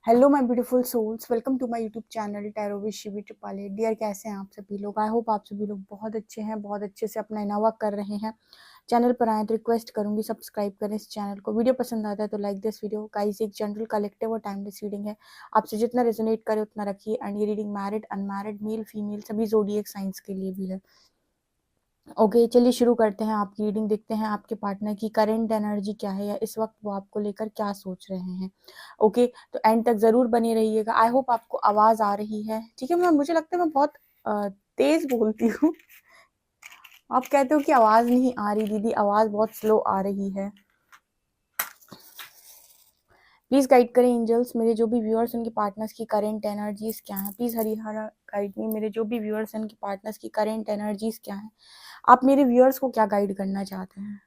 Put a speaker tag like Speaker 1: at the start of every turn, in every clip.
Speaker 1: Hello my beautiful souls, welcome to my YouTube channel tarot with Shivi Tripale. Dear, कैसे हैं आप सभी लोग? आई होप आप सभी लोग बहुत अच्छे हैं, बहुत अच्छे से अपना इनावा कर रहे हैं। चैनल पर आए तो रिक्वेस्ट करूंगी सब्सक्राइब करें इस चैनल को। वीडियो पसंद आता है तो लाइक दिस वीडियो। गाइस, एक जनरल कलेक्टिव और टाइमलेस रीडिंग है, आपसे जितना रेजोनेट करे उतना रखिए। एंड ये reading married, unmarried, male female सभी ज़ोडिएक साइंस के लिए भी है। ओके, चलिए शुरू करते हैं आपकी रीडिंग। देखते हैं आपके पार्टनर की करंट एनर्जी क्या है, या इस वक्त वो आपको लेकर क्या सोच रहे हैं। ओके, तो एंड तक जरूर बने रहिएगा। आई होप आपको आवाज आ रही है। ठीक है, मुझे लगता है मैं बहुत तेज बोलती हूँ। आप कहते हो कि आवाज नहीं आ रही दीदी, आवाज बहुत स्लो आ रही है। प्लीज गाइड करें एंजल्स, मेरे जो भी व्यूअर्स उनके पार्टनर्स की करंट एनर्जीज क्या है। प्लीज हरिहरा गाइड मी, मेरे जो भी व्यूअर्स उनके पार्टनर्स की करंट एनर्जीज क्या है। आप मेरे व्यूअर्स को क्या गाइड करना चाहते हैं?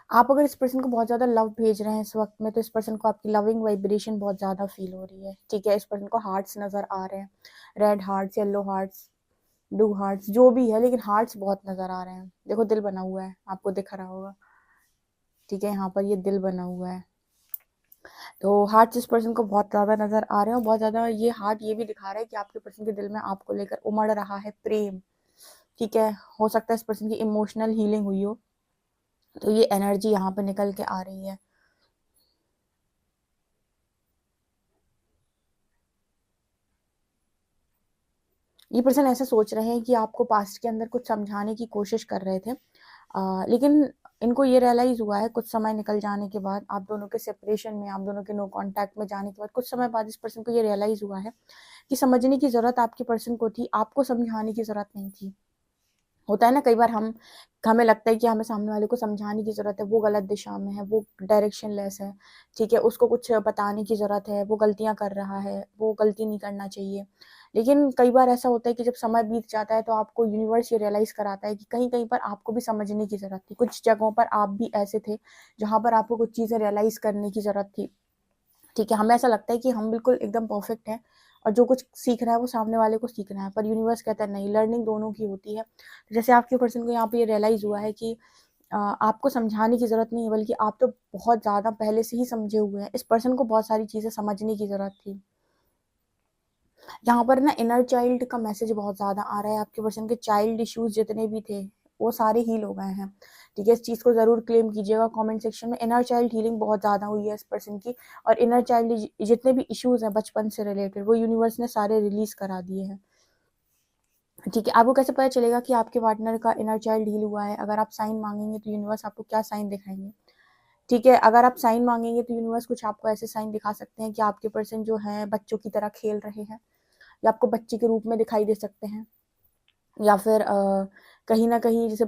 Speaker 1: आप अगर इस पर्सन को बहुत ज्यादा लव भेज रहे हैं इस वक्त में, तो इस पर्सन को आपकी लविंग वाइब्रेशन बहुत ज्यादा फील हो रही है। ठीक है, इस पर्सन को हार्ट्स नजर आ रहे हैं, red hearts, yellow hearts, blue hearts, जो भी है, लेकिन हार्ट्स बहुत नजर आ रहे हैं। देखो, दिल बना हुआ है, आपको दिख रहा होगा। ठीक है, यहाँ पर ये दिल बना हुआ है। तो हार्ट्स इस पर्सन को बहुत ज्यादा नजर आ रहे हैं, और बहुत ज्यादा ये हार्ट ये भी दिखा रहा है कि आपके पर्सन के दिल में आपको लेकर उमड़ रहा है प्रेम। ठीक है, हो सकता है इस पर्सन की इमोशनल हीलिंग हुई हो, तो ये एनर्जी यहाँ पे निकल के आ रही है। ये पर्सन ऐसा सोच रहे हैं कि आपको पास्ट के अंदर कुछ समझाने की कोशिश कर रहे थे, लेकिन इनको ये रियलाइज हुआ है कुछ समय निकल जाने के बाद, आप दोनों के सेपरेशन में, आप दोनों के नो कांटेक्ट में जाने के बाद, कुछ समय बाद इस पर्सन को ये रियलाइज हुआ है कि समझने की जरूरत आपके पर्सन को थी, आपको समझाने की जरूरत नहीं थी। होता है ना, कई बार हमें लगता है कि हमें सामने वाले को समझाने की जरूरत है, वो गलत दिशा में है, वो डायरेक्शन लेस है। ठीक है, उसको कुछ बताने की जरूरत है, वो गलतियां कर रहा है, वो गलती नहीं करना चाहिए। लेकिन कई बार ऐसा होता है कि जब समय बीत जाता है तो आपको यूनिवर्स ये रियलाइज कराता है कि कहीं कहीं पर आपको भी समझने की जरूरत थी, कुछ जगहों पर आप भी ऐसे थे जहां पर आपको कुछ चीजें रियलाइज करने की जरूरत थी। ठीक है, हमें ऐसा लगता है कि हम बिल्कुल एकदम परफेक्ट हैं, और जो कुछ सीख रहा है वो सामने वाले को सीखना है, पर यूनिवर्स कहता है नहीं, लर्निंग दोनों की होती है। जैसे आपके पर्सन को यहाँ पे ये रियलाइज हुआ है कि आपको समझाने की जरूरत नहीं है, बल्कि आप तो बहुत ज्यादा पहले से ही समझे हुए हैं। इस पर्सन को बहुत सारी चीजें समझने की जरूरत थी। यहाँ पर ना इनर चाइल्ड का मैसेज बहुत ज्यादा आ रहा है। आपके पर्सन के चाइल्ड इश्यूज जितने भी थे वो सारे हील हो गए हैं। ठीक है, इस चीज को जरूर क्लेम कीजिएगा कमेंट सेक्शन में। इनर चाइल्ड हीलिंग बहुत ज्यादा हुई है इस पर्सन की, और इनर चाइल्ड जितने भी इश्यूज हैं बचपन से रिलेटेड, वो यूनिवर्स ने सारे रिलीज करा दिए हैं। ठीक है, आपको कैसे पता चलेगा कि आपके पार्टनर का इनर चाइल्ड हील हुआ है? अगर आप साइन मांगेंगे तो यूनिवर्स आपको क्या साइन दिखाएंगे? ठीक है, अगर आप साइन मांगेंगे तो यूनिवर्स कुछ आपको ऐसे साइन दिखा सकते हैं कि आपके पर्सन जो है बच्चों की तरह खेल रहे हैं, या आपको बच्चे के रूप में दिखाई दे सकते हैं, या फिर कहीं ना कहीं जैसे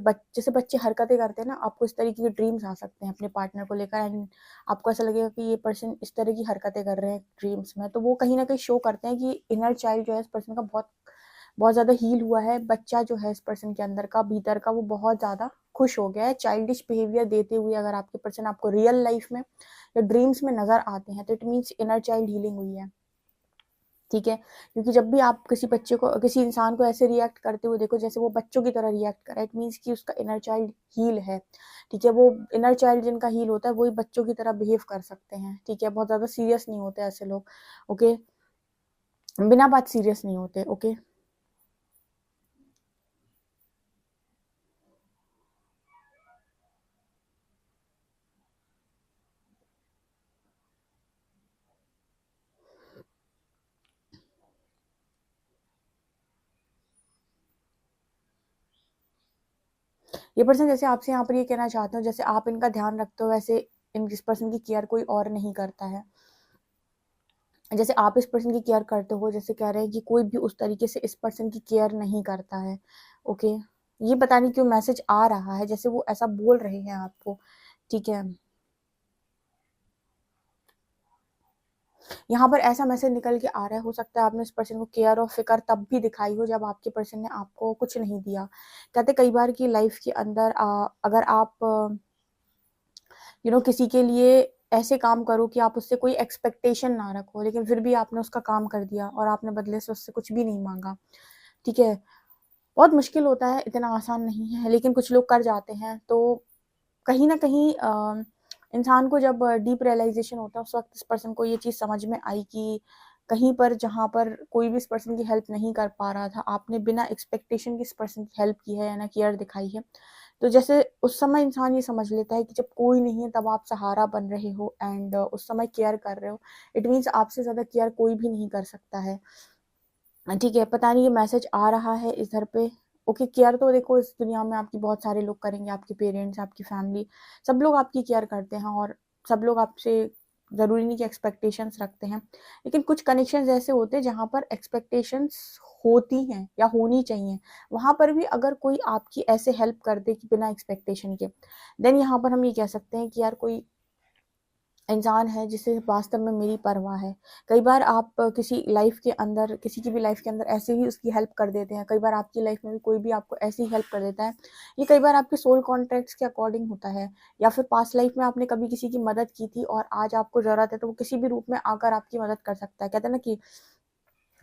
Speaker 1: बच्चे हरकतें करते हैं ना, आपको इस तरीके के ड्रीम्स आ सकते हैं अपने पार्टनर को लेकर, एंड आपको ऐसा लगेगा कि ये पर्सन इस तरह की हरकतें कर रहे हैं ड्रीम्स में। तो वो कहीं ना कहीं शो करते हैं कि इनर चाइल्ड जो है इस पर्सन का बहुत बहुत ज्यादा हील हुआ है। बच्चा जो है इस पर्सन के अंदर का, भीतर का, वो बहुत ज्यादा खुश हो गया है। चाइल्डिश बिहेवियर देते हुए अगर आपके पर्सन आपको रियल लाइफ में या ड्रीम्स में नजर आते हैं, तो it means inner child healing हुई है। ठीक है, क्योंकि जब भी आप किसी बच्चे को, किसी इंसान को ऐसे रिएक्ट करते हुए देखो जैसे वो बच्चों की तरह रिएक्ट कर रहा है, इट मीन्स कि उसका इनर चाइल्ड हील है। ठीक है, वो इनर चाइल्ड जिनका हील होता है वही बच्चों की तरह बिहेव कर सकते हैं। ठीक है, बहुत ज्यादा सीरियस नहीं होते ऐसे लोग। ओके, बिना बात सीरियस नहीं होते। ओके, ये पर्सन जैसे आपसे यहाँ पर ये कहना चाहते हो, जैसे आप इनका ध्यान रखते हो वैसे इन इस पर्सन की केयर कोई और नहीं करता है। जैसे आप इस पर्सन की केयर करते हो, जैसे कह रहे हैं कि कोई भी उस तरीके से इस पर्सन की केयर नहीं करता है। ओके, ये पता नहीं क्यों मैसेज आ रहा है, जैसे वो ऐसा बोल रहे हैं आपको, ठीक है। यहाँ पर ऐसा मैसेज निकल के आ रहा है, हो सकता है आपने इस पर्सन को केयर और फिक्र तब भी दिखाई हो जब आपके पर्सन ने आपको कुछ नहीं दिया। कहते कई बार की लाइफ के अंदर अगर आप किसी के लिए ऐसे काम करो कि आप उससे कोई एक्सपेक्टेशन ना रखो, लेकिन फिर भी आपने उसका काम कर दिया और आपने बदले से उससे कुछ भी नहीं मांगा, ठीक है। बहुत मुश्किल होता है, इतना आसान नहीं है, लेकिन कुछ लोग कर जाते हैं। तो कहीं ना कहीं इंसान को जब डीप रियलाइजेशन होता है, उस वक्त इस पर्सन को ये चीज़ समझ में आई कि कहीं पर जहाँ पर कोई भी इस पर्सन की हेल्प नहीं कर पा रहा था, आपने बिना एक्सपेक्टेशन की इस पर्सन की हेल्प की है या ना केयर दिखाई है। तो जैसे उस समय इंसान ये समझ लेता है कि जब कोई नहीं है तब आप सहारा बन रहे हो एंड उस समय केयर कर रहे हो, इट मीन्स आपसे ज़्यादा केयर कोई भी नहीं कर सकता है, ठीक है। पता नहीं ये मैसेज आ रहा है इधर पे। ओके, केयर तो देखो इस दुनिया में आपकी बहुत सारे लोग करेंगे, आपके पेरेंट्स, आपकी फैमिली, सब लोग आपकी केयर करते हैं और सब लोग आपसे ज़रूरी नहीं कि एक्सपेक्टेशंस रखते हैं, लेकिन कुछ कनेक्शंस ऐसे होते हैं जहाँ पर एक्सपेक्टेशंस होती हैं या होनी चाहिए। वहाँ पर भी अगर कोई आपकी ऐसे हेल्प कर दे कि बिना एक्सपेक्टेशन के, देन यहाँ पर हम ये कह सकते हैं कि यार कोई इंसान है जिसे वास्तव में मेरी परवाह है। कई बार आप किसी लाइफ के अंदर, किसी की भी लाइफ के अंदर ऐसे ही उसकी हेल्प कर देते हैं। कई बार आपकी लाइफ में भी कोई भी आपको ऐसी हेल्प कर देता है। ये कई बार आपके सोल कॉन्ट्रैक्ट्स के अकॉर्डिंग होता है, या फिर पास्ट लाइफ में आपने कभी किसी की मदद की थी और आज आपको ज़रूरत है, तो वो किसी भी रूप में आकर आपकी मदद कर सकता है। कहते हैं ना कि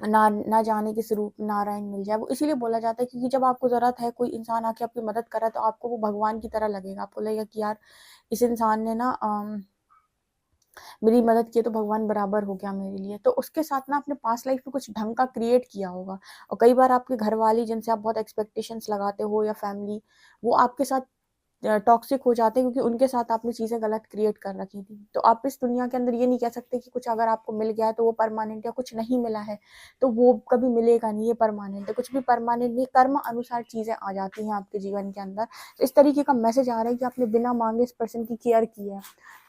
Speaker 1: ना ना जाने किस रूप नारायण मिल जाए, वो इसीलिए बोला जाता है क्योंकि जब आपको ज़रूरत है, कोई इंसान आके आपकी मदद कर रहा है, तो आपको वो भगवान की तरह लगेगा। आपको लगेगा कि यार इस इंसान ने ना मेरी मदद की, तो भगवान बराबर हो गया मेरे लिए। तो उसके साथ ना अपने पास्ट लाइफ में कुछ ढंग का क्रिएट किया होगा। और कई बार आपके घर वाली जिनसे आप बहुत एक्सपेक्टेशंस लगाते हो या फैमिली, वो आपके साथ टॉक्सिक हो जाते हैं क्योंकि उनके साथ आपने चीज़ें गलत क्रिएट कर रखी थी। तो आप इस दुनिया के अंदर ये नहीं कह सकते कि कुछ अगर आपको मिल गया है तो वो परमानेंट, या कुछ नहीं मिला है तो वो कभी मिलेगा नहीं, ये परमानेंट है। कुछ भी परमानेंट नहीं, कर्म अनुसार चीज़ें आ जाती हैं आपके जीवन के अंदर। तो इस तरीके का मैसेज आ रहा है कि आपने बिना मांगे इस पर्सन की केयर की है,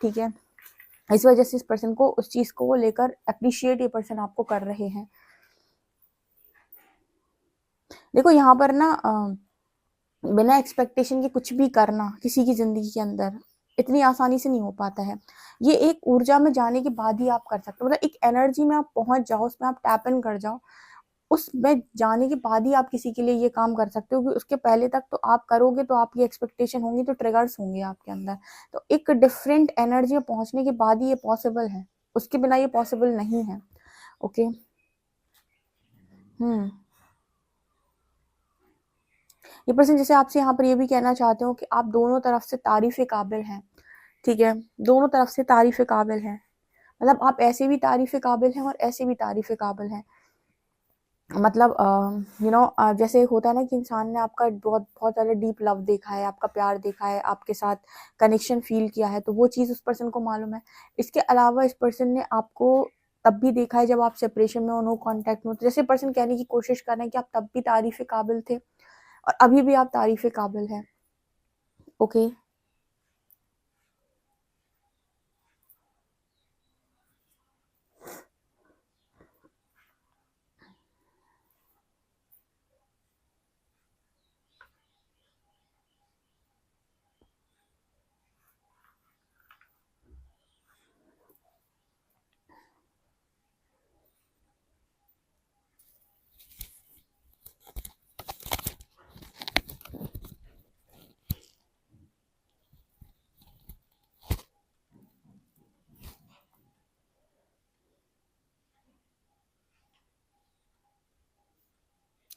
Speaker 1: ठीक है। इस वजह से इस पर्सन को, उस चीज को लेकर अप्रिशिएट ये पर्सन आपको कर रहे हैं। देखो यहाँ पर ना बिना एक्सपेक्टेशन के कुछ भी करना किसी की जिंदगी के अंदर इतनी आसानी से नहीं हो पाता है। ये एक ऊर्जा में जाने के बाद ही आप कर सकते हो, मतलब एक एनर्जी में आप पहुंच जाओ, उसमें आप टैप इन कर जाओ, उसमें जाने के बाद ही आप किसी के लिए ये काम कर सकते हो। कि उसके पहले तक तो आप करोगे तो आपकी एक्सपेक्टेशन होंगी, तो ट्रिगर्स होंगे आपके अंदर। तो एक डिफरेंट एनर्जी में पहुंचने के बाद ही ये पॉसिबल है, उसके बिना ये पॉसिबल नहीं है। ओके। हम्म। ये पर्सन जैसे आपसे यहाँ पर ये भी कहना चाहते हो कि आप दोनों तरफ से तारीफ काबिल हैं, ठीक है। दोनों तरफ से तारीफ काबिल हैं, मतलब आप ऐसे भी तारीफ काबिल हैं और ऐसे भी तारीफ काबिल हैं। मतलब जैसे होता है ना कि इंसान ने आपका बहुत बहुत ज़्यादा डीप लव देखा है, आपका प्यार देखा है, आपके साथ कनेक्शन फील किया है, तो वो चीज़ उस पर्सन को मालूम है। इसके अलावा इस पर्सन ने आपको तब भी देखा है जब आप सेपरेशन में हो, नो कॉन्टैक्ट में हो। तो जैसे पर्सन कहने की कोशिश कर रहे हैं कि आप तब भी तारीफ काबिल थे और अभी भी आप तारीफ काबिल हैं। ओके।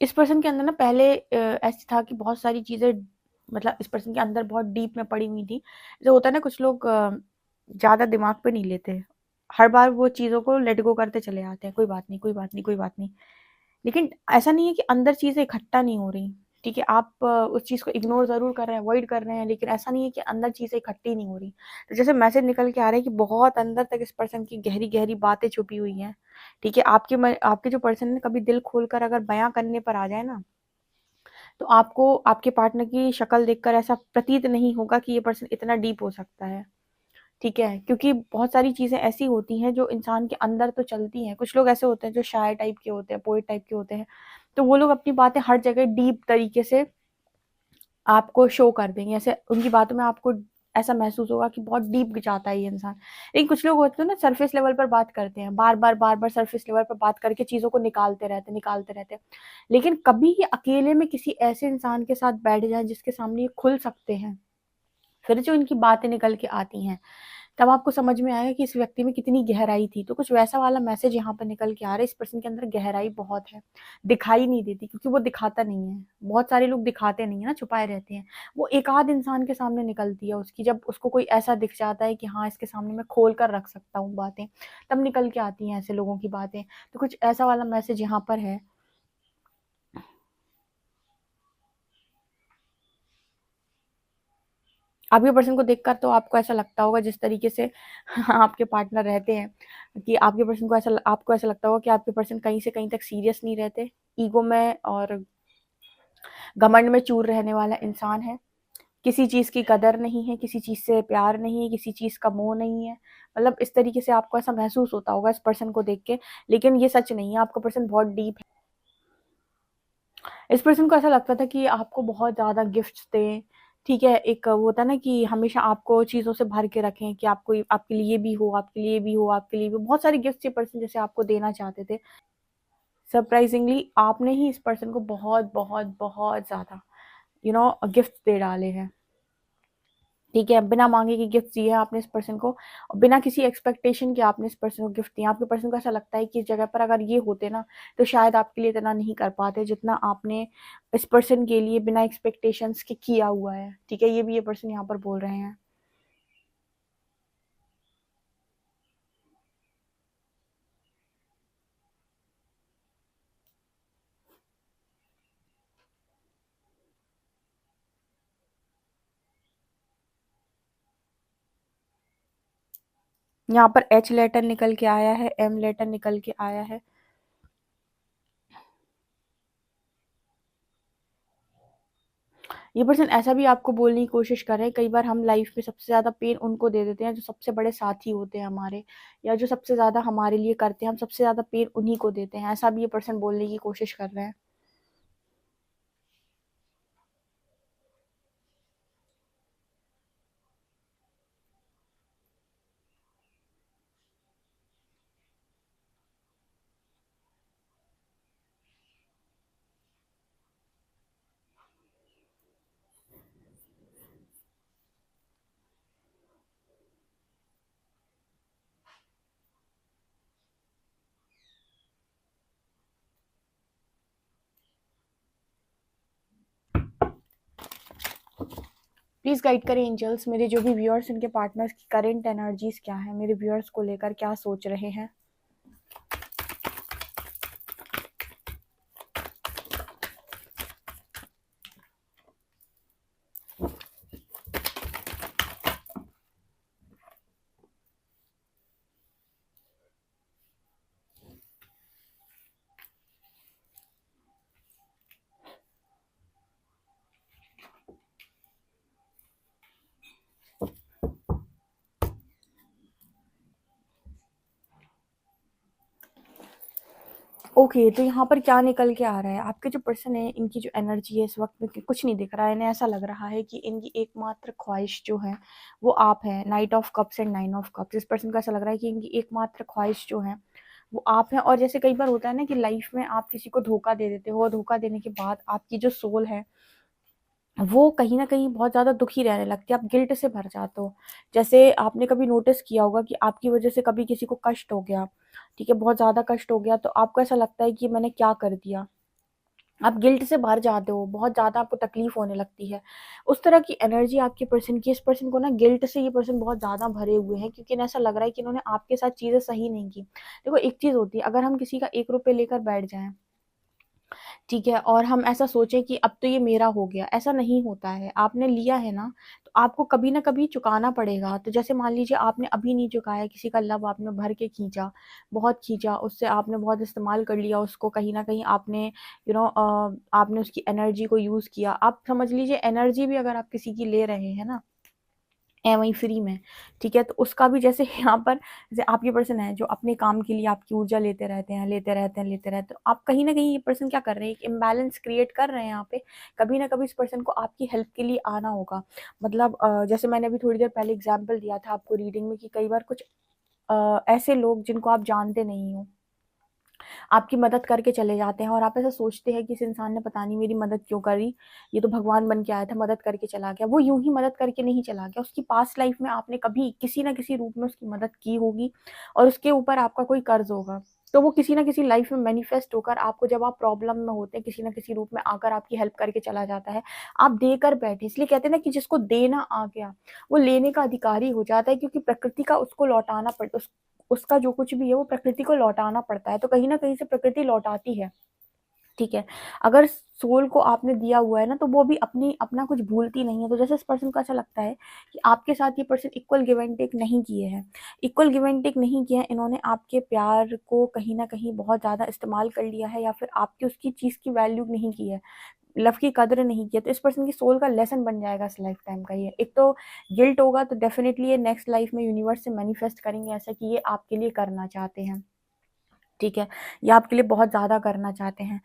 Speaker 1: इस पर्सन के अंदर ना पहले ऐसे था कि बहुत सारी चीज़ें, मतलब इस पर्सन के अंदर बहुत डीप में पड़ी हुई थी। जो होता है ना, कुछ लोग ज़्यादा दिमाग पे नहीं लेते, हर बार वो चीज़ों को लेट गो करते चले आते हैं, कोई बात नहीं, कोई बात नहीं, कोई बात नहीं। लेकिन ऐसा नहीं है कि अंदर चीज़ें इकट्ठा नहीं हो रही, ठीक है। आप उस चीज़ को इग्नोर ज़रूर कर रहे हैं, अवॉइड कर रहे हैं, लेकिन ऐसा नहीं है कि अंदर चीज़ें इकट्ठी नहीं हो रही। तो जैसे मैसेज निकल के आ रहा है कि बहुत अंदर तक इस पर्सन की गहरी गहरी बातें छुपी हुई हैं, ठीक है। आपके जो पर्सन है कभी दिल खोलकर अगर बयां करने पर आ जाए ना, तो आपको आपके पार्टनर की शक्ल देखकर ऐसा प्रतीत नहीं होगा कि ये पर्सन इतना डीप हो सकता है, ठीक है। क्योंकि बहुत सारी चीज़ें ऐसी होती हैं जो इंसान के अंदर तो चलती हैं। कुछ लोग ऐसे होते हैं जो शायर टाइप के होते हैं, पोएट टाइप के होते हैं, तो वो लोग अपनी बातें हर जगह डीप तरीके से आपको शो कर देंगे, ऐसे उनकी बातों में आपको ऐसा महसूस होगा कि बहुत डीप जाता है ये इंसान। लेकिन कुछ लोग होते हैं ना, सरफेस लेवल पर बात करते हैं, बार-बार सरफेस लेवल पर बात करके चीज़ों को निकालते रहते हैं। लेकिन कभी ये अकेले में किसी ऐसे इंसान के साथ बैठ जाएँ जिसके सामने ये खुल सकते हैं, फिर जो इनकी बातें निकल के आती हैं, तब आपको समझ में आएगा कि इस व्यक्ति में कितनी गहराई थी। तो कुछ वैसा वाला मैसेज यहाँ पर निकल के आ रहा है, इस पर्सन के अंदर गहराई बहुत है, दिखाई नहीं देती क्योंकि वो दिखाता नहीं है। बहुत सारे लोग दिखाते नहीं है ना, छुपाए रहते हैं। वो एक-आध इंसान के सामने निकलती है उसकी, जब उसको कोई ऐसा दिख जाता है कि हाँ, इसके सामने मैं खोल कर रख सकता हूँ बातें, तब निकल के आती हैं ऐसे लोगों की बातें। तो कुछ ऐसा वाला मैसेज यहाँ पर है। आपके पर्सन को देखकर तो आपको ऐसा लगता होगा जिस तरीके से आपके पार्टनर रहते हैं, कि आपके पर्सन को ऐसा आपको ऐसा लगता होगा कि आपके पर्सन कहीं से कहीं तक सीरियस नहीं रहते, ईगो में और घमंड में चूर रहने वाला इंसान है। किसी चीज़ की कदर नहीं है, किसी चीज़ से प्यार नहीं है, किसी चीज़ का मोह नहीं है। मतलब इस तरीके से आपको ऐसा महसूस होता होगा इस पर्सन को देख के, लेकिन ये सच नहीं है, आपका पर्सन बहुत डीप है। इस पर्सन को ऐसा लगता था कि आपको बहुत ज़्यादा गिफ्ट्स दें, ठीक है? एक वो होता है ना कि हमेशा आपको चीज़ों से भर के रखें, कि आपको आपके लिए भी हो, आपके लिए भी हो, आपके लिए भी बहुत सारे गिफ्ट्स ये पर्सन जैसे आपको देना चाहते थे। सरप्राइज़िंगली आपने ही इस पर्सन को बहुत, बहुत, बहुत ज़्यादा गिफ्ट्स दे डाले हैं। ठीक है, बिना माँगे के गिफ्ट दिए हैं आपने इस पर्सन को, और बिना किसी एक्सपेक्टेशन के आपने इस पर्सन को गिफ्ट दिए। आपके पर्सन को ऐसा लगता है कि इस जगह पर अगर ये होते ना, तो शायद आपके लिए इतना नहीं कर पाते जितना आपने इस पर्सन के लिए बिना एक्सपेक्टेशंस के किया हुआ है। ठीक है, ये भी ये पर्सन यहाँ पर बोल रहे हैं। यहाँ पर एच लेटर निकल के आया है, एम लेटर निकल के आया है। ये पर्सन ऐसा भी आपको बोलने की कोशिश कर रहे हैं, कई बार हम लाइफ में सबसे ज़्यादा पेन उनको दे देते हैं जो सबसे बड़े साथी होते हैं हमारे, या जो सबसे ज़्यादा हमारे लिए करते हैं, हम सबसे ज़्यादा पेन उन्हीं को देते हैं। ऐसा भी ये पर्सन बोलने की कोशिश कर रहे हैं। प्लीज़ गाइड करें एंजल्स, मेरे जो भी व्यूअर्स, इनके पार्टनर्स की करंट एनर्जीज क्या है, मेरे व्यूअर्स को लेकर क्या सोच रहे हैं। ओके, तो यहाँ पर क्या निकल के आ रहा है, आपके जो पर्सन है इनकी जो एनर्जी है इस वक्त में कुछ नहीं दिख रहा है। इन्हें ऐसा लग रहा है कि इनकी एकमात्र ख्वाहिश जो है वो आप है। Night of cups and nine of cups, इस पर्सन को ऐसा लग रहा है कि इनकी एकमात्र ख्वाहिश जो है वो आप हैं। और जैसे कई बार होता है ना कि लाइफ में आप किसी को धोखा दे देते हो, और धोखा देने के बाद आपकी जो सोल है वो कहीं न कहीं बहुत ज़्यादा दुखी रहने लगती है, आप गिल्ट से भर जाते हो। जैसे आपने कभी नोटिस किया होगा कि आपकी वज़ह से कभी किसी को कष्ट हो गया, ठीक है? बहुत ज़्यादा कष्ट हो गया, तो आपको ऐसा लगता है कि मैंने क्या कर दिया? आप गिल्ट से भर जाते हो, बहुत ज़्यादा आपको तकलीफ़ होने लगती है। उस तरह की एनर्जी आपके पर्सन की, इस पर्सन को ना गिल्ट से ये पर्सन बहुत ज़्यादा भरे हुए हैं, क्योंकि इन्हें ऐसा लग रहा है कि इन्होंने आपके साथ चीज़ें सही नहीं की। देखो, एक चीज़ होती है, अगर हम किसी का ₹1 लेकर बैठ जाएँ, ठीक है, और हम ऐसा सोचें कि अब तो ये मेरा हो गया, ऐसा नहीं होता है। आपने लिया है ना, तो आपको कभी न कभी चुकाना पड़ेगा। तो जैसे मान लीजिए आपने अभी नहीं चुकाया, किसी का लव आपने भर के खींचा, बहुत खींचा, उससे आपने बहुत इस्तेमाल कर लिया उसको, कहीं न कहीं आपने आपने उसकी एनर्जी को यूज़ किया। आप समझ लीजिए एनर्जी भी अगर आप किसी की ले रहे हैं ना, है वहीं फ्री में, ठीक है। तो उसका भी जैसे यहाँ पर जैसे आपके पर्सन है जो अपने काम के लिए आपकी ऊर्जा लेते रहते हैं, लेते रहते हैं, लेते रहते हैं, तो आप कहीं ना कहीं ये पर्सन क्या कर रहे हैं, एक इम्बैलेंस क्रिएट कर रहे हैं यहाँ पे। कभी ना कभी इस पर्सन को आपकी हेल्प के लिए आना होगा। मतलब जैसे मैंने अभी थोड़ी देर पहले एग्जाम्पल दिया था आपको रीडिंग में कि कई बार कुछ ऐसे लोग जिनको आप जानते नहीं हो आपकी मदद करके चले जाते हैं, और आप ऐसा सोचते हैं कि इस इंसान ने पता नहीं मेरी मदद क्यों करी, ये तो भगवान बन के आया था, मदद करके चला गया। वो यूं ही मदद करके नहीं चला गया, उसकी पास्ट लाइफ में आपने कभी किसी ना किसी रूप में उसकी मदद की होगी, और उसके ऊपर आपका कोई कर्ज होगा। तो वो किसी ना किसी लाइफ में मैनिफेस्ट होकर आपको, जब आप प्रॉब्लम में होते हैं, किसी ना किसी रूप में आकर आपकी हेल्प करके चला जाता है। आप देकर बैठे, इसलिए कहते हैं ना कि जिसको देना आ गया वो लेने का अधिकारी हो जाता है, क्योंकि प्रकृति का उसको लौटाना पड़ता, उसका जो कुछ भी है वो प्रकृति को लौटाना पड़ता है। तो कहीं ना कहीं से प्रकृति लौटाती है, ठीक है। अगर सोल को आपने दिया हुआ है ना, तो वो भी अपना कुछ भूलती नहीं है। तो जैसे इस पर्सन को ऐसा लगता है कि आपके साथ ये person equal give and take नहीं किए हैं, इक्वल गिव एंड टेक नहीं किया है, इन्होंने आपके प्यार को कहीं ना कहीं बहुत ज़्यादा इस्तेमाल कर लिया है, या फिर आपकी उसकी चीज़ की वैल्यू नहीं की है, लव की कदर नहीं की है। तो इस पर्सन की सोल का लेसन बन जाएगा इस लाइफ टाइम का ये। एक तो गिल्ट होगा, तो डेफिनेटली ये नेक्स्ट लाइफ में यूनिवर्स से मैनिफेस्ट करेंगे ऐसा कि ये आपके लिए करना चाहते हैं, ठीक है। ये आपके लिए बहुत ज़्यादा करना चाहते हैं।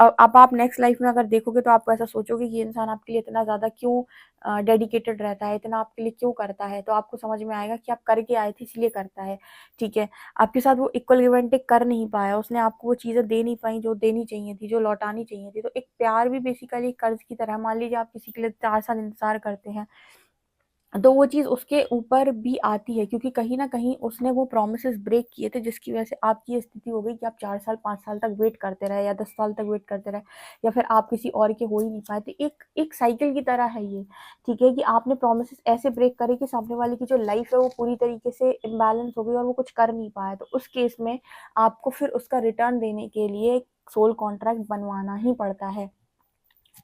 Speaker 1: अब आप नेक्स्ट लाइफ में अगर देखोगे तो आपको ऐसा सोचोगे कि ये इंसान आपके लिए इतना ज़्यादा क्यों डेडिकेटेड रहता है, इतना आपके लिए क्यों करता है। तो आपको समझ में आएगा कि आप करके आए थे इसलिए करता है, ठीक है। आपके साथ वो इक्वल गिव एंड टेक कर नहीं पाया, उसने आपको वो चीज़ें दे नहीं पाई जो देनी चाहिए थी, जो लौटानी चाहिए थी। तो एक प्यार भी बेसिकली कर्ज की तरह, मान लीजिए आप किसी के लिए 4 साल इंतज़ार करते हैं, तो वो चीज़ उसके ऊपर भी आती है, क्योंकि कहीं न कहीं उसने वो प्रॉमिसेस ब्रेक किए थे, जिसकी वज़ह से आपकी ये स्थिति हो गई कि आप 4 साल 5 साल तक वेट करते रहे, या 10 साल तक वेट करते रहे, या फिर आप किसी और के हो ही नहीं पाए। तो एक एक साइकिल की तरह है ये, ठीक है, कि आपने प्रॉमिसेस ऐसे ब्रेक करे कि सामने वाले की जो लाइफ़ है वो पूरी तरीके से इम्बैलेंस हो गई और वो कुछ कर नहीं पाया। तो उस केस में आपको फिर उसका रिटर्न देने के लिए एक सोल कॉन्ट्रैक्ट बनवाना ही पड़ता है,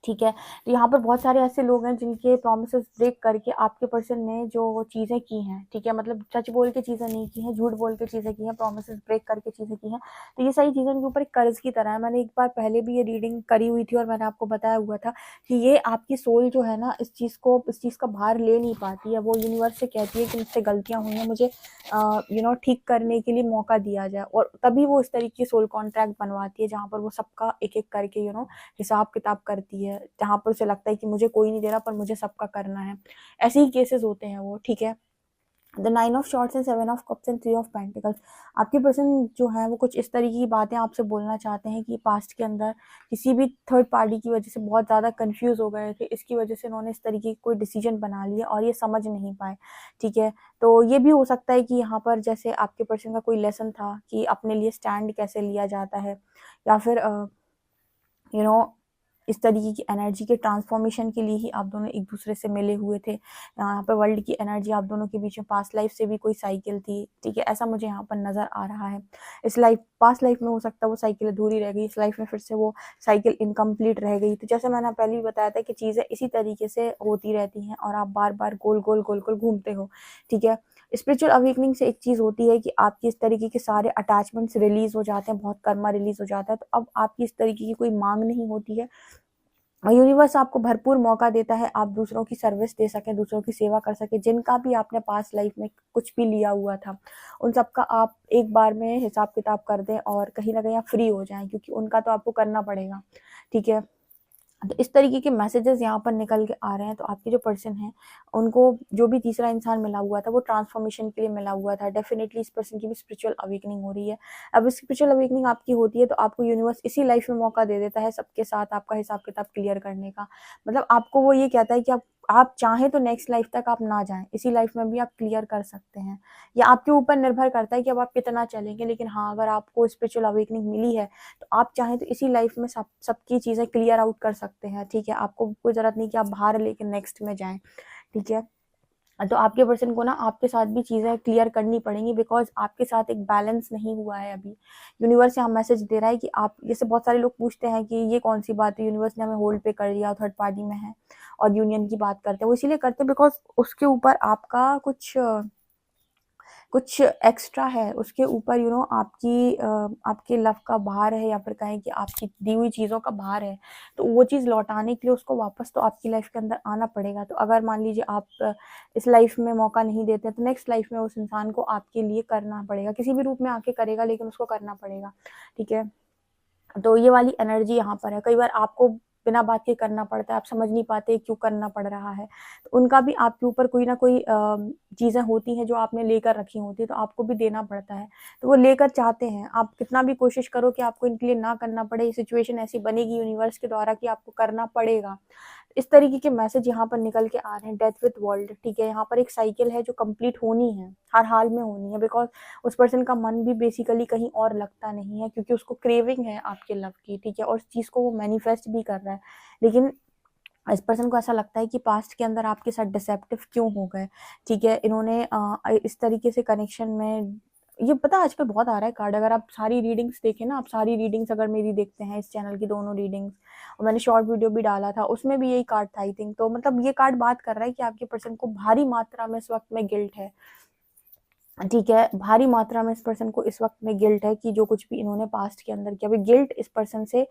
Speaker 1: ठीक है। तो यहाँ पर बहुत सारे ऐसे लोग हैं जिनके प्रॉमिसेस ब्रेक करके आपके पर्सन ने जो चीज़ें की हैं, ठीक है, मतलब सच बोल के चीज़ें नहीं की हैं, झूठ बोल के चीज़ें की हैं, प्रॉमिसेस ब्रेक करके चीज़ें की हैं। तो ये सारी चीज़ें उनके ऊपर एक कर्ज की तरह है। मैंने एक बार पहले भी ये रीडिंग करी हुई थी और मैंने आपको बताया हुआ था कि ये आपकी सोल जो है ना, इस चीज़ का भार ले नहीं पाती है। वो यूनिवर्स से कहती है कि मुझसे गलतियाँ हुई हैं, मुझे ठीक करने के लिए मौका दिया जाए, और तभी वो इस तरीके की सोल कॉन्ट्रैक्ट बनवाती है जहाँ पर वो सबका एक एक करके हिसाब किताब करती है, जहाँ पर उसे लगता है कि मुझे कोई नहीं दे रहा पर मुझे सबका करना है। ऐसे ही केसेस होते हैं वो, ठीक है। The 9 of shorts and 7 of cups and 3 of pentacles. आपके पर्सन जो है वो कुछ इस तरीके की बातें आपसे बोलना चाहते हैं कि पास्ट के अंदर किसी भी थर्ड पार्टी की वजह से बहुत ज़्यादा कंफ्यूज हो गए थे, इसकी वजह से इन्होंने इस तरीके की कोई डिसीजन बना लिया और ये समझ नहीं पाए, ठीक है। तो ये भी हो सकता है कि यहाँ पर जैसे आपके पर्सन का कोई लेसन था कि अपने लिए स्टैंड कैसे लिया जाता है, या फिर यू नो इस तरीके की एनर्जी के ट्रांसफॉर्मेशन के लिए ही आप दोनों एक दूसरे से मिले हुए थे। यहाँ पे वर्ल्ड की एनर्जी आप दोनों के बीच में पास्ट लाइफ से भी कोई साइकिल थी, ठीक है, ऐसा मुझे यहाँ पर नज़र आ रहा है। इस लाइफ पास्ट लाइफ में हो सकता है वो साइकिल अधूरी रह गई, इस लाइफ में फिर से वो साइकिल इनकम्प्लीट रह गई। तो जैसे मैंने पहले भी बताया था कि चीज़ें इसी तरीके से होती रहती हैं और आप बार बार गोल गोल गोल गोल घूमते हो, ठीक है। स्पिरिचुअल अवेकनिंग से एक चीज़ होती है कि आपकी इस तरीके के सारे अटैचमेंट्स रिलीज हो जाते हैं, बहुत कर्मा रिलीज हो जाता है। तो अब आपकी इस तरीके की कोई मांग नहीं होती है, और यूनिवर्स आपको भरपूर मौका देता है आप दूसरों की सर्विस दे सकें, दूसरों की सेवा कर सकें। जिनका भी आपने पास्ट लाइफ में कुछ भी लिया हुआ था, उन सबका आप एक बार में हिसाब किताब कर दें और कहीं ना कहीं आप फ्री हो जाएं, क्योंकि उनका तो आपको करना पड़ेगा, ठीक है। तो इस तरीके के मैसेजेस यहाँ पर निकल के आ रहे हैं। तो आपके जो पर्सन है उनको जो भी तीसरा इंसान मिला हुआ था वो ट्रांसफॉर्मेशन के लिए मिला हुआ था। डेफिनेटली इस पर्सन की भी स्पिरिचुअल अवेकनिंग हो रही है। अब स्पिरिचुअल अवेकनिंग आपकी होती है तो आपको यूनिवर्स इसी लाइफ में मौका दे देता है सबके साथ आपका हिसाब किताब क्लियर करने का। मतलब आपको वो ये कहता है कि आप चाहें तो नेक्स्ट लाइफ तक आप ना जाएं, इसी लाइफ में भी आप क्लियर कर सकते हैं। या आपके ऊपर निर्भर करता है कि अब आप कितना चलेंगे, लेकिन हाँ, अगर आपको स्पिरिचुअल अवेकनिंग मिली है तो आप चाहें तो इसी लाइफ में सबकी चीज़ें क्लियर आउट कर सकते हैं, ठीक है। आपको कोई ज़रूरत नहीं कि आप बाहर लेके नेक्स्ट में जाएं, ठीक है। तो आपके पर्सन को ना आपके साथ भी चीज़ें क्लियर करनी पड़ेंगी, बिकॉज आपके साथ एक बैलेंस नहीं हुआ है अभी। यूनिवर्स यहाँ मैसेज दे रहा है कि आप, जैसे बहुत सारे लोग पूछते हैं कि ये कौन सी बात है, यूनिवर्स ने हमें होल्ड पे कर दिया, थर्ड पार्टी में है और यूनियन की बात करते हैं। वो इसीलिए करते हैं बिकॉज उसके ऊपर आपका कुछ एक्स्ट्रा है उसके ऊपर आपके लव का भार है, या फिर कहें कि आपकी दी हुई चीज़ों का भार है, तो वो चीज़ लौटाने के लिए उसको वापस तो आपकी लाइफ के अंदर आना पड़ेगा। तो अगर मान लीजिए आप इस लाइफ में मौका नहीं देते तो नेक्स्ट लाइफ में उस इंसान को आपके लिए करना पड़ेगा, किसी भी रूप में आके करेगा लेकिन उसको करना पड़ेगा, ठीक है। तो ये वाली एनर्जी यहाँ पर है। कई बार आपको बिना बात के करना पड़ता है, आप समझ नहीं पाते क्यों करना पड़ रहा है, तो उनका भी आपके ऊपर कोई ना कोई चीज़ें होती हैं जो आपने लेकर रखी होती है, तो आपको भी देना पड़ता है। तो वो लेकर चाहते हैं, आप कितना भी कोशिश करो कि आपको इनके लिए ना करना पड़े, ये सिचुएशन ऐसी बनेगी यूनिवर्स के द्वारा कि आपको करना पड़ेगा। इस तरीके के मैसेज यहाँ पर निकल के आ रहे हैं, डेथ विथ वर्ल्ड, ठीक है। यहाँ पर एक साइकिल है जो कंप्लीट होनी है, हर हाल में होनी है, बिकॉज उस पर्सन का मन भी बेसिकली कहीं और लगता नहीं है, क्योंकि उसको क्रेविंग है आपके लव की, ठीक है, और उस चीज़ को वो मैनिफेस्ट भी कर रहा है। लेकिन इस पर्सन को ऐसा लगता है कि पास्ट के अंदर आपके साथ डिसेप्टिव क्यों हो गए, ठीक है। इन्होंने इस तरीके से कनेक्शन में, ये पता आजकल बहुत आ रहा है कार्ड, अगर आप सारी रीडिंग्स देखें ना, आप सारी रीडिंग्स अगर मेरी देखते हैं, इस चैनल की दोनों रीडिंग्स, और मैंने शॉर्ट वीडियो भी डाला था उसमें भी यही कार्ड था आई थिंक। तो मतलब ये कार्ड बात कर रहा है कि आपके पर्सन को भारी मात्रा में इस वक्त में गिल्ट है, ठीक है। भारी मात्रा में इस पर्सन को इस वक्त में गिल्ट है कि जो कुछ भी इन्होंने पास्ट के अंदर किया। गिल्ट इस पर्सन से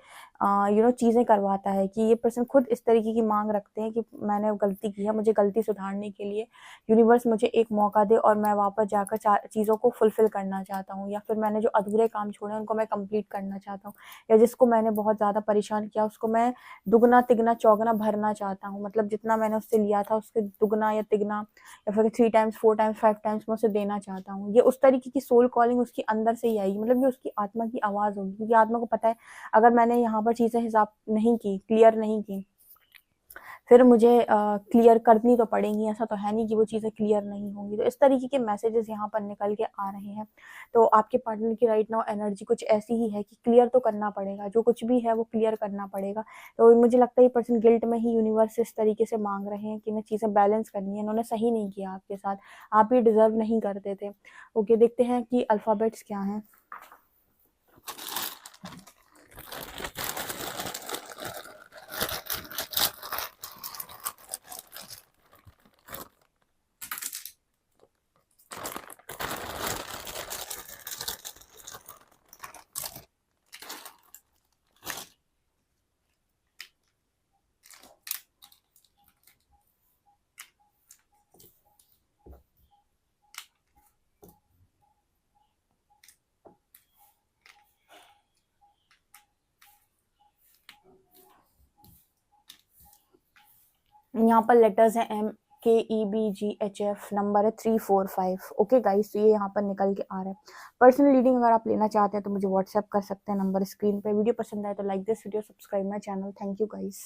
Speaker 1: चीज़ें करवाता है कि ये पर्सन खुद इस तरीके की मांग रखते हैं कि मैंने गलती की है, मुझे गलती सुधारने के लिए यूनिवर्स मुझे एक मौका दे और मैं वापस जाकर चीज़ों को फुलफिल करना चाहता हूँ, या फिर मैंने जो अधूरे काम छोड़े उनको मैं कंप्लीट करना चाहता हूँ, या जिसको मैंने बहुत ज़्यादा परेशान किया उसको मैं दुगना तिगना चौगना भरना चाहता हूँ। मतलब जितना मैंने उससे लिया था उसके दुगना या तिगना, या फिर 3 टाइम्स 4 टाइम्स 5 टाइम्स मैं उसे देना चाहता हूँ। ये उस तरीके की सोल कॉलिंग उसकी अंदर से ही आएगी, मतलब ये उसकी आत्मा की आवाज़ होगी, क्योंकि आत्मा को पता है अगर मैंने यहाँ पर चीज़ें हिसाब नहीं की, क्लियर नहीं की, फिर मुझे क्लियर करनी तो पड़ेंगी, ऐसा तो है नहीं कि वो चीज़ें क्लियर नहीं होंगी। तो इस तरीके के मैसेजेस यहाँ पर निकल के आ रहे हैं। तो आपके पार्टनर की राइट नाउ एनर्जी कुछ ऐसी ही है कि क्लियर तो करना पड़ेगा, जो कुछ भी है वो क्लियर करना पड़ेगा। तो मुझे लगता है ये पर्सन गिल्ट में ही यूनिवर्स इस तरीके से मांग रहे हैं कि इन्हें चीज़ें बैलेंस करनी है, इन्होंने सही नहीं किया आपके साथ, आप ये डिजर्व नहीं करते थे। ओके, देखते हैं कि अल्फ़ाबेट्स क्या हैं। यहाँ पर लेटर्स हैं MKEBGHF, नंबर है 345। ओके गाइस, तो ये यहाँ पर निकल के आ रहा है। पर्सनल रीडिंग अगर आप लेना चाहते हैं तो मुझे व्हाट्सएप कर सकते हैं, नंबर स्क्रीन पे। वीडियो पसंद आए तो like this video, subscribe my channel. Thank you guys.